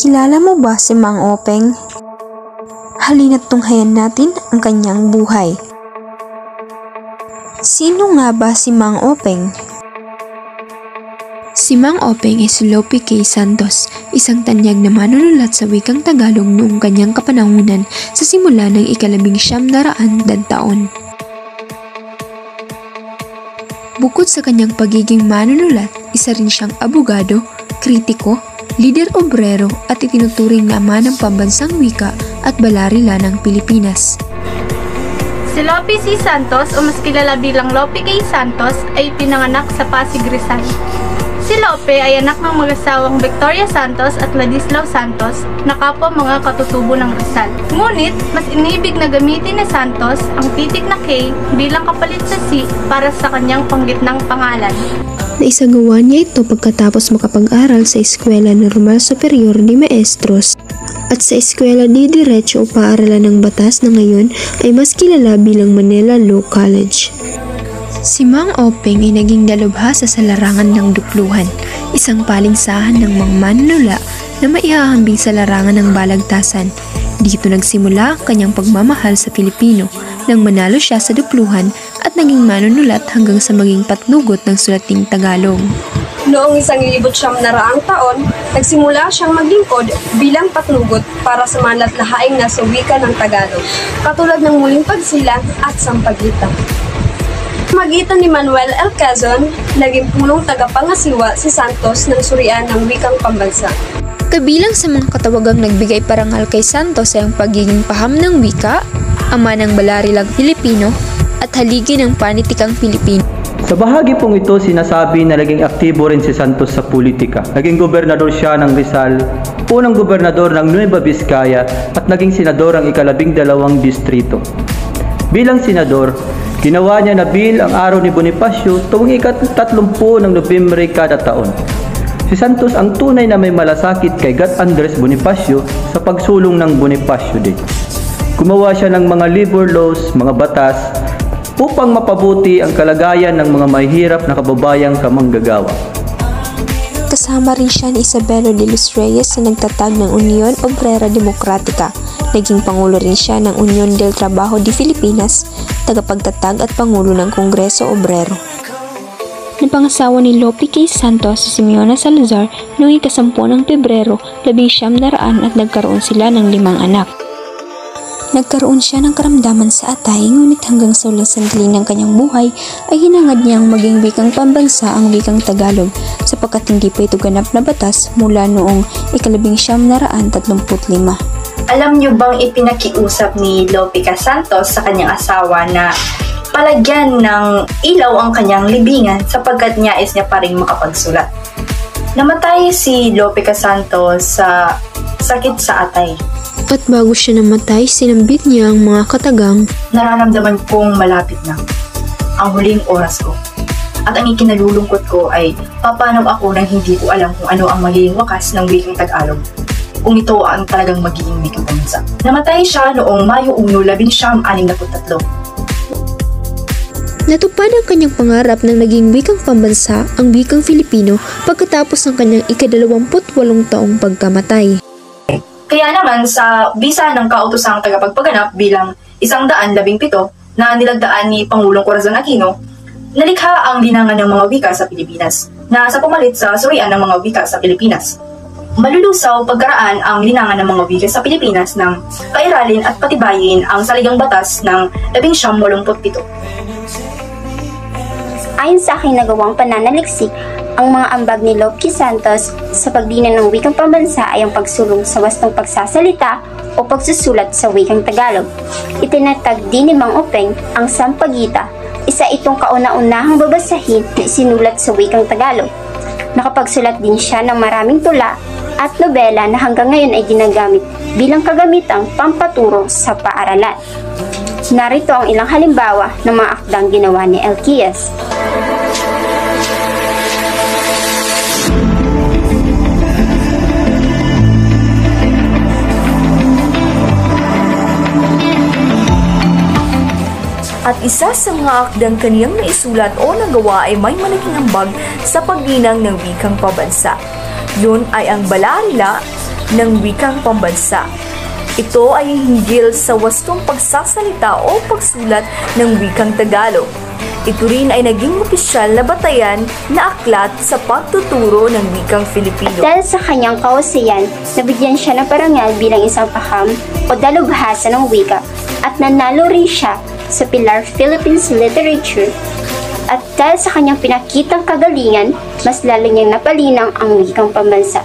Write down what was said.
Kilala mo ba si Mang Openg? Halina't tunghayan natin ang kanyang buhay. Sino nga ba si Mang Openg? Si Mang Openg ay si Lope K. Santos, isang tanyag na manunulat sa wikang Tagalog noong kanyang kapanahunan sa simula ng ika-1900 taon. Bukod sa kanyang pagiging manunulat, isa rin siyang abogado, kritiko, lider obrero at itinuturing na ama ng pambansang wika at balarila ng Pilipinas. Si Lope C. Santos o mas kilala bilang Lope K. Santos ay pinanganak sa Pasig, Rizal. Si Lope ay anak ng mag-asawang Victoria Santos at Ladislao Santos na kapwa mga katutubo ng Rizal. Ngunit, mas inibig na gamitin ni Santos ang titik na K bilang kapalit sa C para sa kanyang panggitnang pangalan. Naisagawa niya ito pagkatapos makapag-aral sa Eskwela Normal Superior de Maestros at sa Eskwela de Derecho o Paaralan ng Batas na ngayon ay mas kilala bilang Manila Law College. Si Mang Openg ay naging dalubhasa sa larangan ng dukluhan, isang paligsahan ng mga manunula na maihahambing sa larangan ng balagtasan. Dito nagsimula ang kanyang pagmamahal sa Pilipino nang manalo siya sa dukluhan at naging manunulat hanggang sa maging patnugot ng sulating Tagalog. Noong 1900 taon, nagsimula siyang maglingkod bilang patnugot para sa mga latlahaing nasa wika ng Tagalog, katulad ng Muling Pagsilang at Sampaguita. Magitan ni Manuel L. Quezon, naging punong tagapangasiwa si Santos ng surian ng wikang pambansa. Kabilang sa mga katawagang nagbigay parangal kay Santos ay ang pagiging paham ng wika, ama ng balarilang Pilipino, at haligi ng panitikang Pilipino. Sa bahagi pong ito, sinasabi na naging aktibo rin si Santos sa politika. Naging gobernador siya ng Rizal, unang gobernador ng Nueva Vizcaya at naging senador ang ika-12 distrito. Bilang senador, ginawa niya na bill ang araw ni Bonifacio tuwing ika-30 ng Nobyembre kada taon. Si Santos ang tunay na may malasakit kay Gat Andres Bonifacio sa pagsulong ng Bonifacio Day. Gumawa siya ng mga labor laws, mga batas, upang mapabuti ang kalagayan ng mga mahihirap na kababayang kamanggagawa. Kasama rin siya ni Isabelo de los Reyes na nagtatag ng Union Obrera Democratica. Naging pangulo rin siya ng Union del Trabajo de Filipinas, tagapagtatag at pangulo ng Kongreso Obrero. Napangasawa ni Lope K. Santos si Simeona Salazar noong ika-10 ng Pebrero, 1900 at nagkaroon sila ng 5 anak. Nagkaroon siya ng karamdaman sa atay, ngunit hanggang sa ulang sandali ng kanyang buhay ay hinangad niyang maging wikang pambansa ang wikang Tagalog sapagkat hindi pa ito ganap na batas mula noong ika-1935. Alam niyo bang ipinakiusap ni Lope K. Santos sa kanyang asawa na palagyan ng ilaw ang kanyang libingan sapagkat nais niya pa rin makapagsulat? Namatay si Lope K. Santos sa sakit sa atay. At bago siya namatay, sinambit niya ang mga katagang, nararamdaman kong malapit na ang huling oras ko. At ang ikinalulungkot ko ay papanag ako nang hindi ko alam kung ano ang magiging wakas ng wikang Tagalog. Kung ito ang talagang magiging wikang pambansa. Namatay siya noong Mayo 1, 1963. Natupad ang kanyang pangarap na naging wikang pambansa ang wikang Filipino pagkatapos ng kanyang ika-28 taong pagkamatay. Kaya naman sa bisa ng kautosang tagapagpaganap bilang 117 na nilagdaan ni Pangulong Corazon Aquino, nalikha ang linangan ng mga wika sa Pilipinas na sa pumalit sa surian ng mga wika sa Pilipinas. Malulusaw pagkaraan ang linangan ng mga wika sa Pilipinas ng kairalin at patibayin ang saligang batas ng 1987. Ayon sa aking nagawang pananaliksik, ang mga ambag ni Lope K. Santos sa pagdinan ng wikang pambansa ay ang pagsulong sa wastong pagsasalita o pagsusulat sa wikang Tagalog. Itinatag din ni Mang Openg ang Sampaguita, isa itong kauna-unahang babasahin na isinulat sa wikang Tagalog. Nakapagsulat din siya ng maraming tula at nobela na hanggang ngayon ay ginagamit bilang kagamitang pampaturo sa paaralan. Narito ang ilang halimbawa ng mga akdang ginawa ni Elquias. At isa sa mga akdang kaniyang naisulat o nagawa ay may malaking ambag sa paglinang ng wikang pambansa. Yun ay ang balarila ng wikang pambansa. Ito ay hinggil sa wastong pagsasalita o pagsulat ng wikang Tagalog. Ito rin ay naging opisyal na batayan na aklat sa pagtuturo ng wikang Filipino. Dahil sa kanyang kahusayan, nabigyan siya ng parangal bilang isang paham o dalubhasa ng wika at nanalo rin siya sa Pilar Philippines Literature. At dahil sa kanyang pinakitang kagalingan, mas lalo niyang napalinang ang wikang pambansa.